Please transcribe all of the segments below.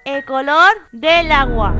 el color del agua.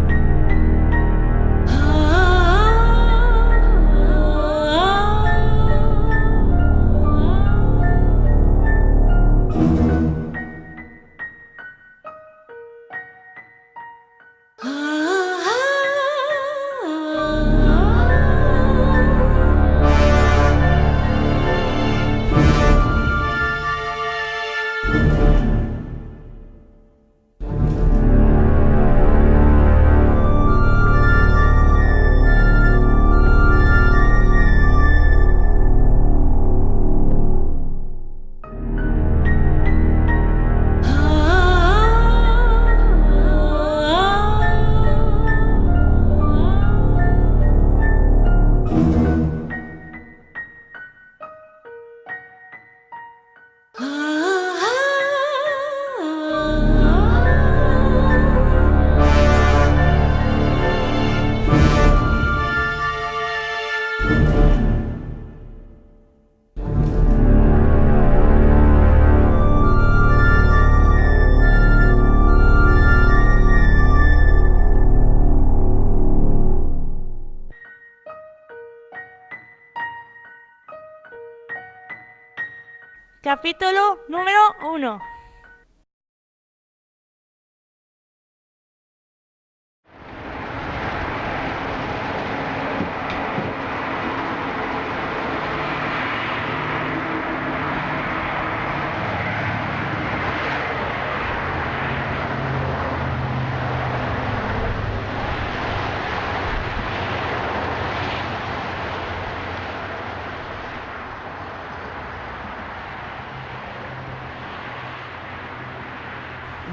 Capítulo número 1.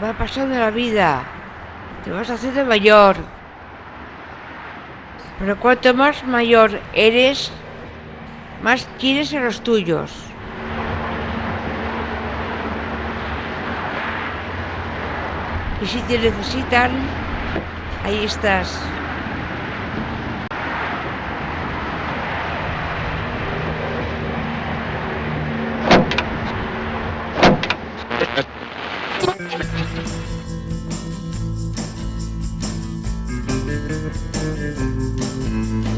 Va pasando la vida, te vas haciendo mayor, pero cuanto más mayor eres, más quieres a los tuyos. Y si te necesitan, ahí estás.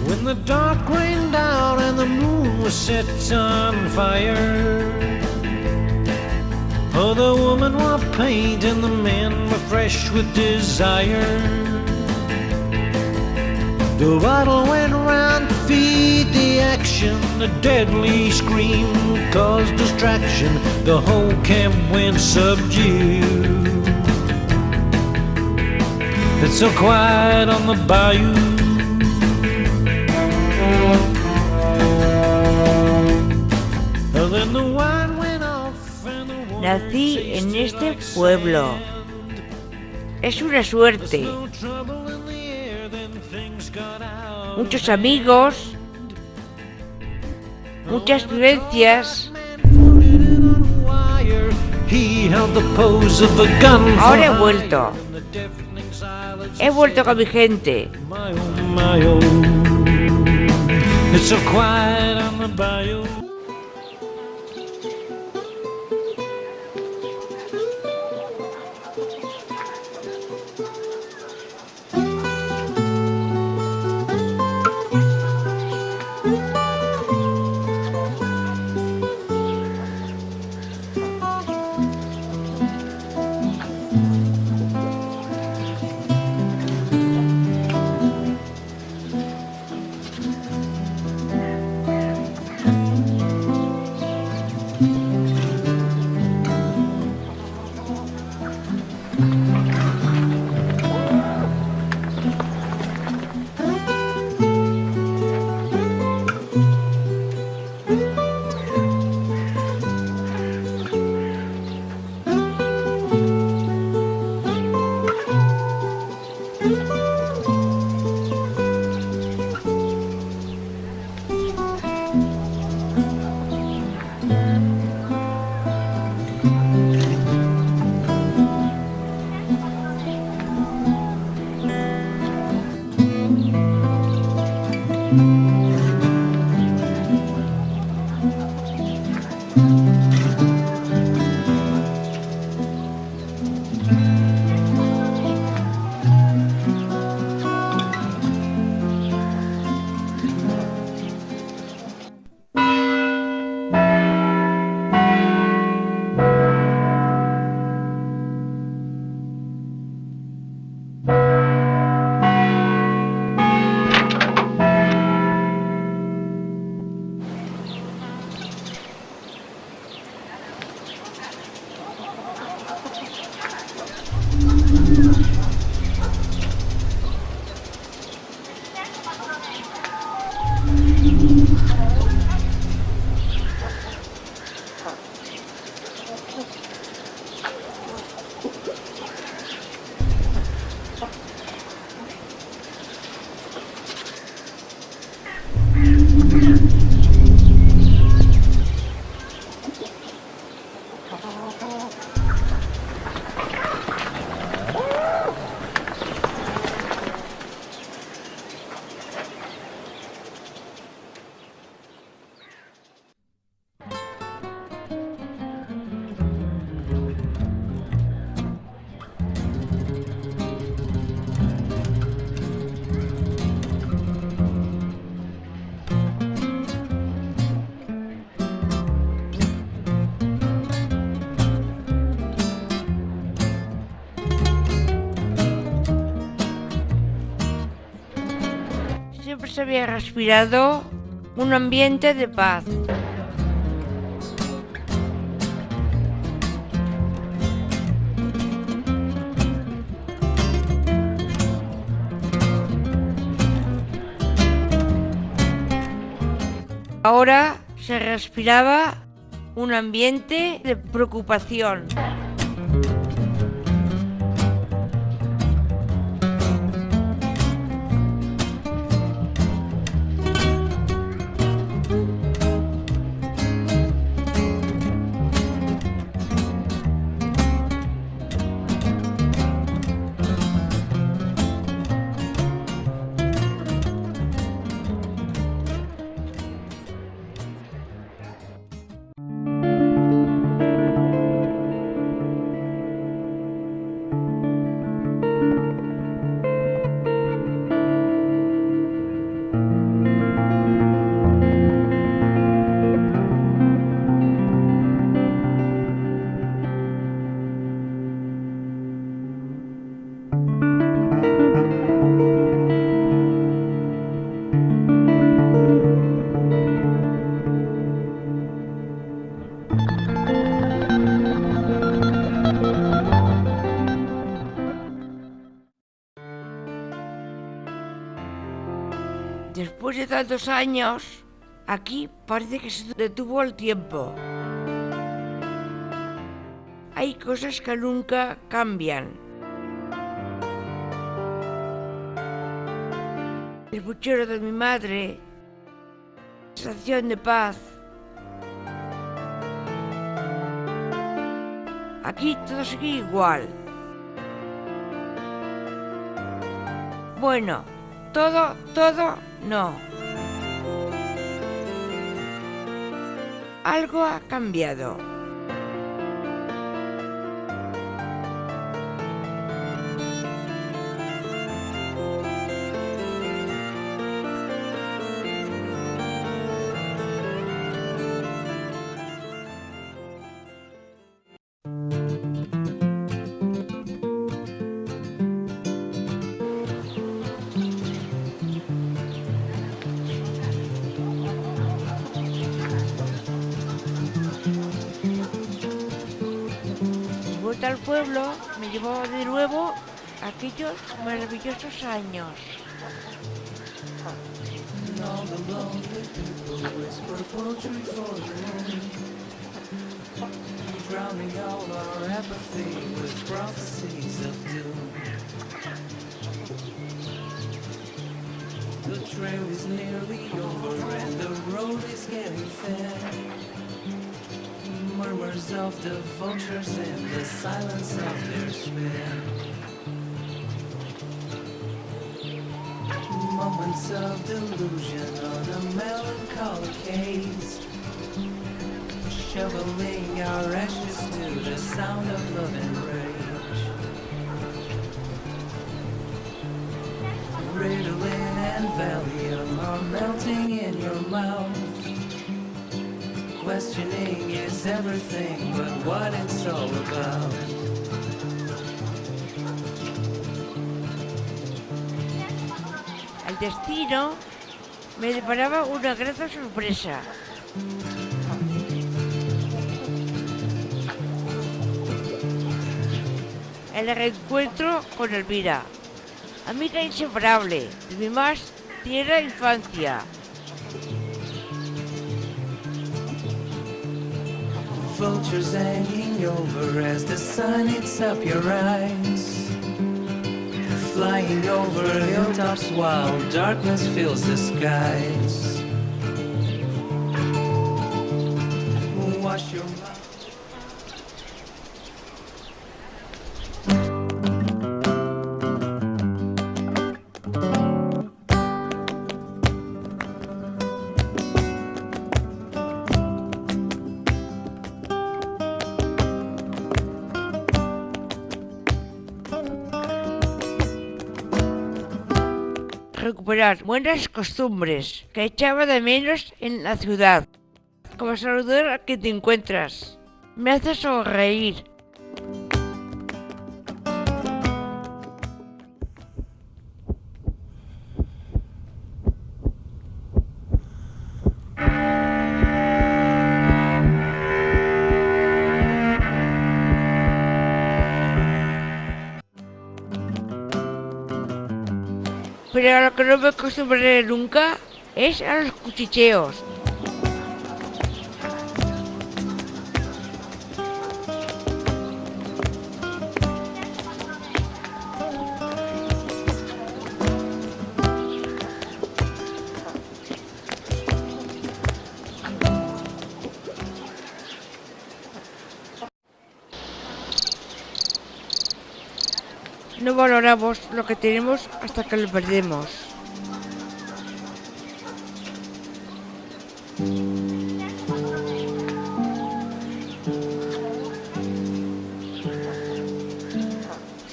When the dark rained down and the moon was set on fire, oh, the women wore paint and the men were fresh with desire. The bottle went round to feed the action, a deadly scream caused distraction, the whole camp went subdued. It's so quiet on the bayou. Nací en este pueblo. Es una suerte. Muchos amigos, muchas vivencias. Ahora he vuelto. He vuelto con mi gente. siempre se había respirado un ambiente de paz. Ahora se respiraba un ambiente de preocupación. Después de tantos años, aquí parece que se detuvo el tiempo. Hay cosas que nunca cambian. El puchero de mi madre, la sensación de paz. Aquí todo sigue igual. Bueno, todo no. Algo ha cambiado. Al pueblo me llevó de nuevo a aquellos maravillosos años. The trail is nearly over and the road is getting thin. Murmurs of the vultures and the silence of their spin. Moments of delusion on a melancholy case, shoveling our ashes to the sound of love and rage. Ritalin and Valium are melting in your mouth. Questioning is everything but what it's all about. El destino me deparaba una grata sorpresa. El reencuentro con Elvira, amiga inseparable de mi más tierna infancia. Vultures hanging over as the sun eats up your eyes, flying over hilltops while darkness fills the skies. Wash your mouth. Recuperar buenas costumbres que echaba de menos en la ciudad, como saludar a quien te encuentras. Me hace sonreír. Pero a lo que no me acostumbraré nunca es a los cuchicheos. No valoramos lo que tenemos hasta que lo perdemos.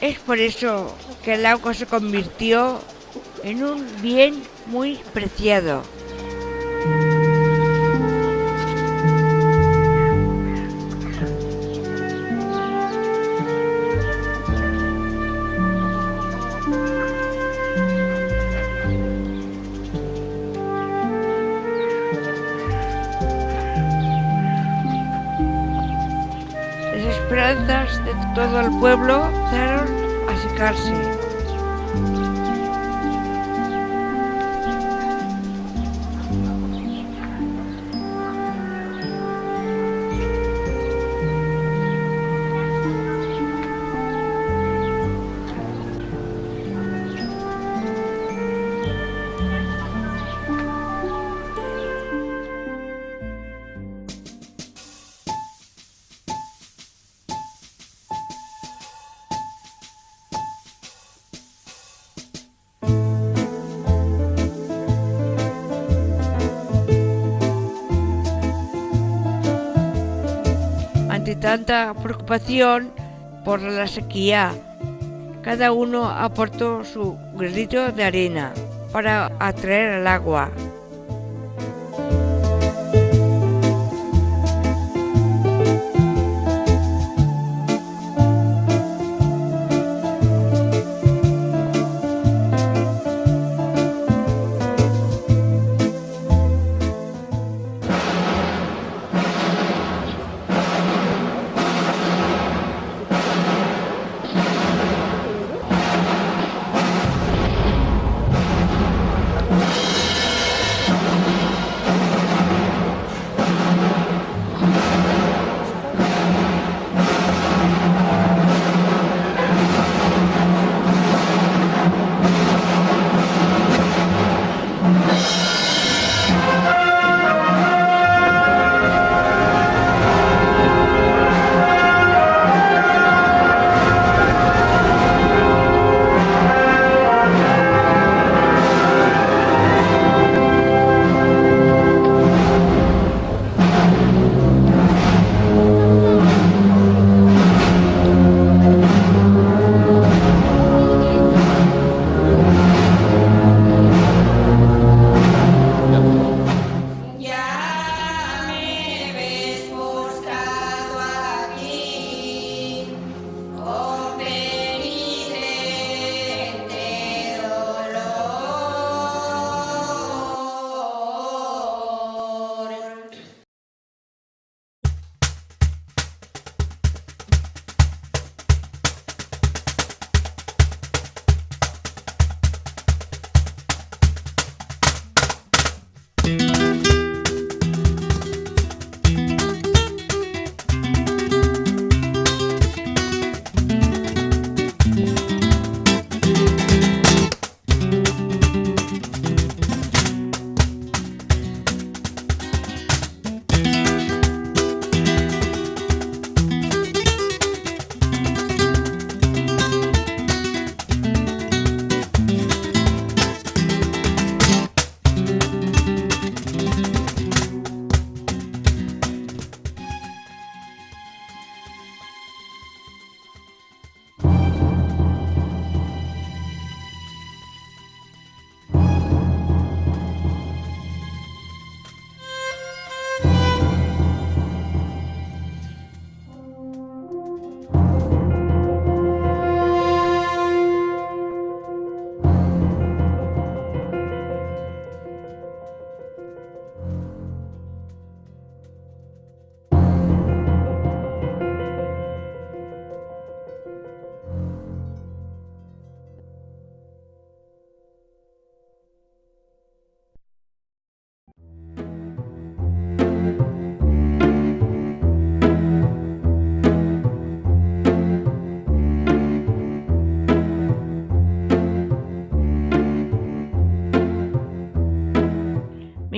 Es por eso que el agua se convirtió en un bien muy preciado. Las esperanzas de todo el pueblo empezaron a secarse. Ante tanta preocupación por la sequía, cada uno aportó su granito de arena para atraer el agua.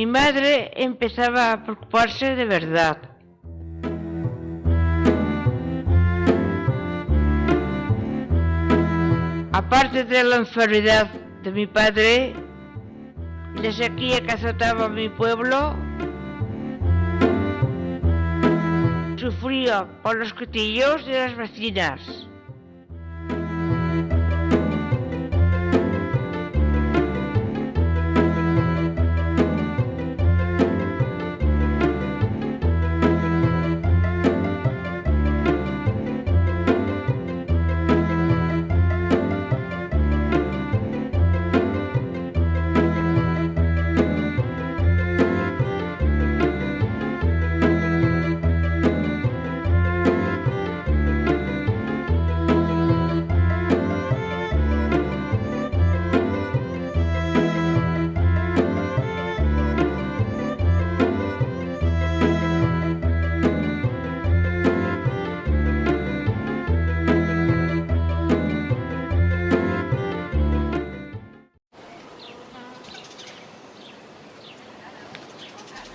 Mi madre empezaba a preocuparse de verdad. Aparte de la enfermedad de mi padre y la sequía que azotaba mi pueblo, sufría por los cuchillos de las vecinas.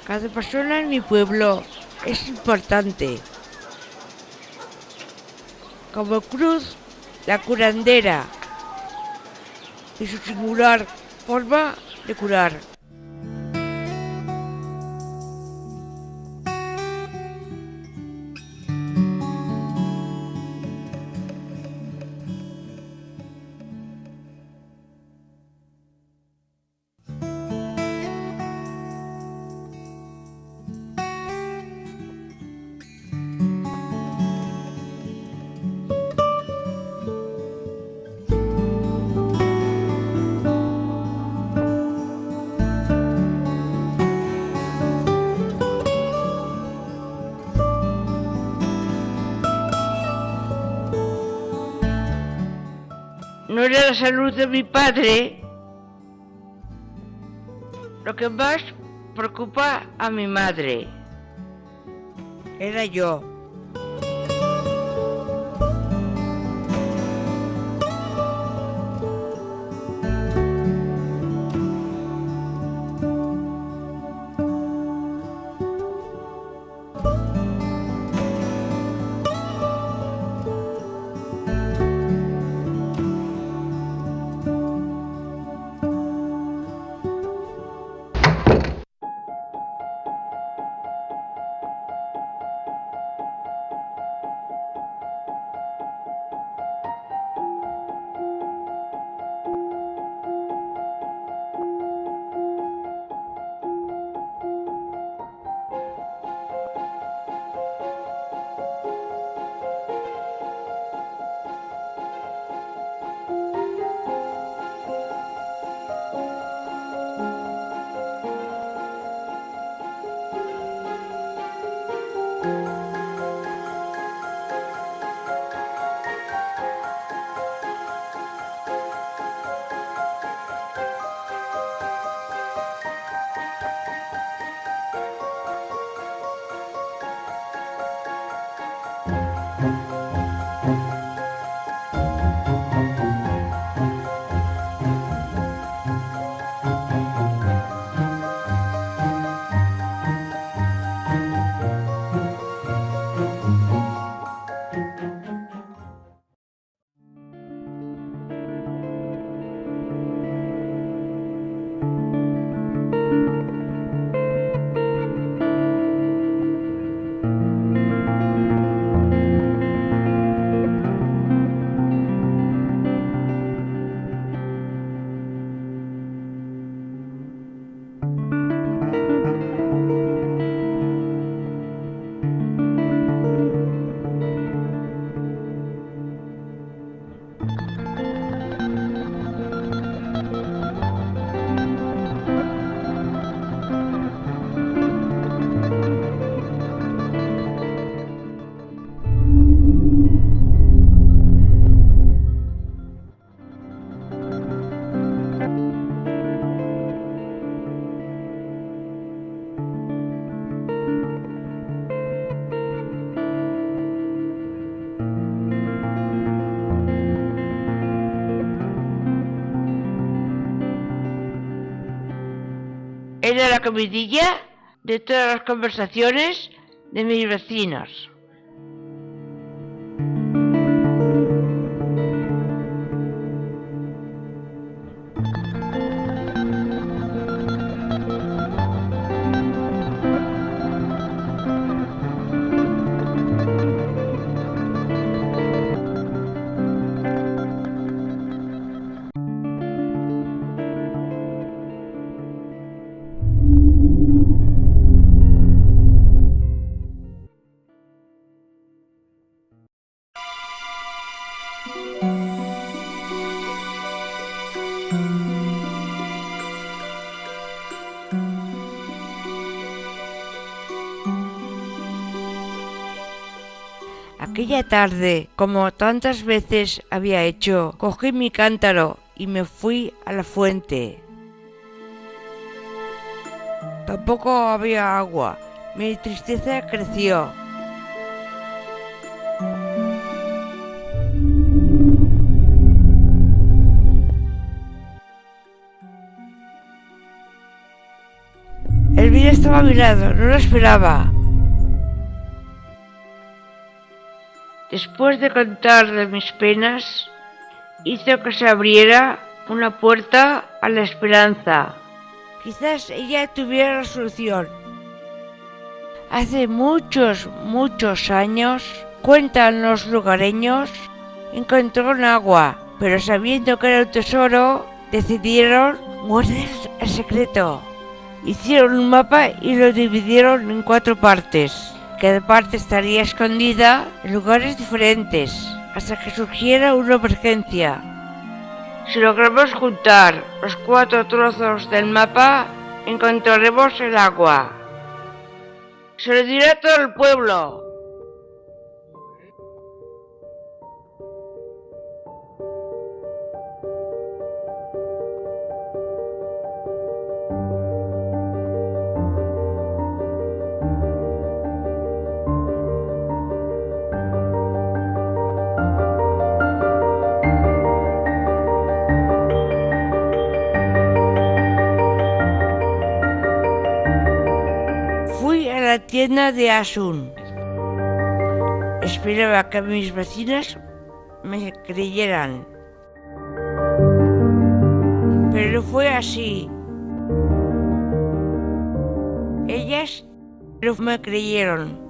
Cada persona en mi pueblo es importante. Como Cruz, la curandera y su singular forma de curar. No era la salud de mi padre lo que más preocupa a mi madre. Era yo. Era la comidilla de todas las conversaciones de mis vecinos. Aquella tarde, como tantas veces había hecho, cogí mi cántaro y me fui a la fuente. Tampoco había agua. Mi tristeza creció. El vino estaba a mi lado, no lo esperaba. Después de contarle mis penas, hizo que se abriera una puerta a la esperanza. Quizás ella tuviera la solución. Hace muchos años, cuentan los lugareños, encontró un agua, pero sabiendo que era un tesoro, decidieron guardar el secreto. Hicieron un mapa y lo dividieron en 4 partes. Cada parte estaría escondida en lugares diferentes, hasta que surgiera una emergencia. Si logramos juntar los 4 trozos del mapa, encontraremos el agua. Se lo dirá a todo el pueblo. Fui a la tienda de Asun. Esperaba que mis vecinas me creyeran. Pero no fue así. Ellas no me creyeron.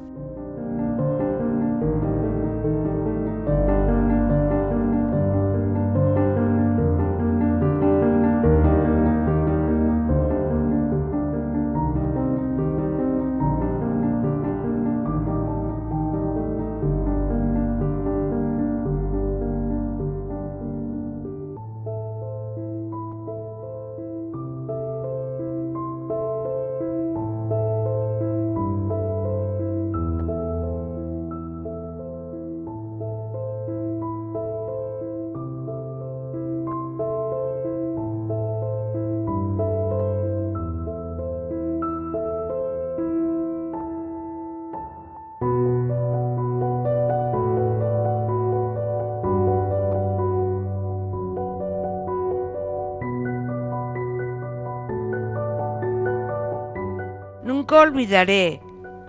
Nunca olvidaré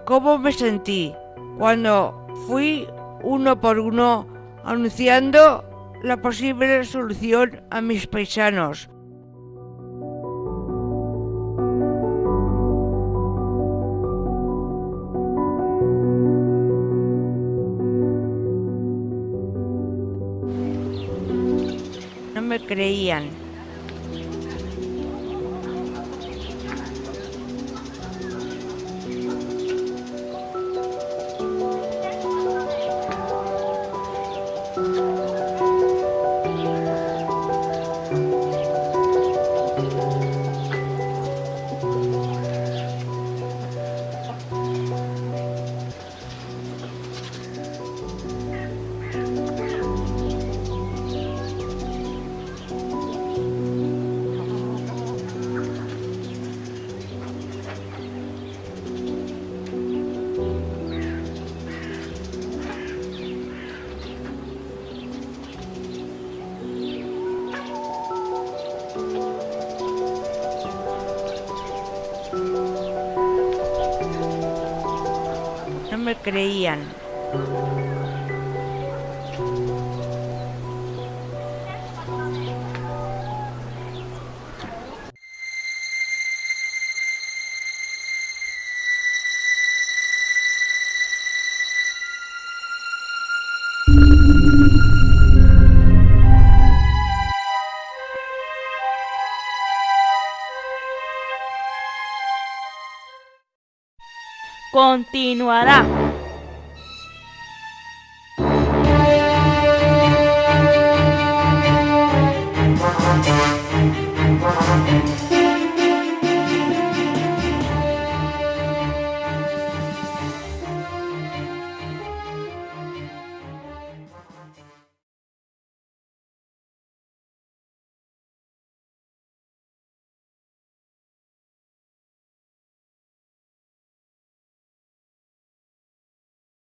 cómo me sentí cuando fui uno por uno anunciando la posible solución a mis paisanos. No me creían. me creían. Continuará.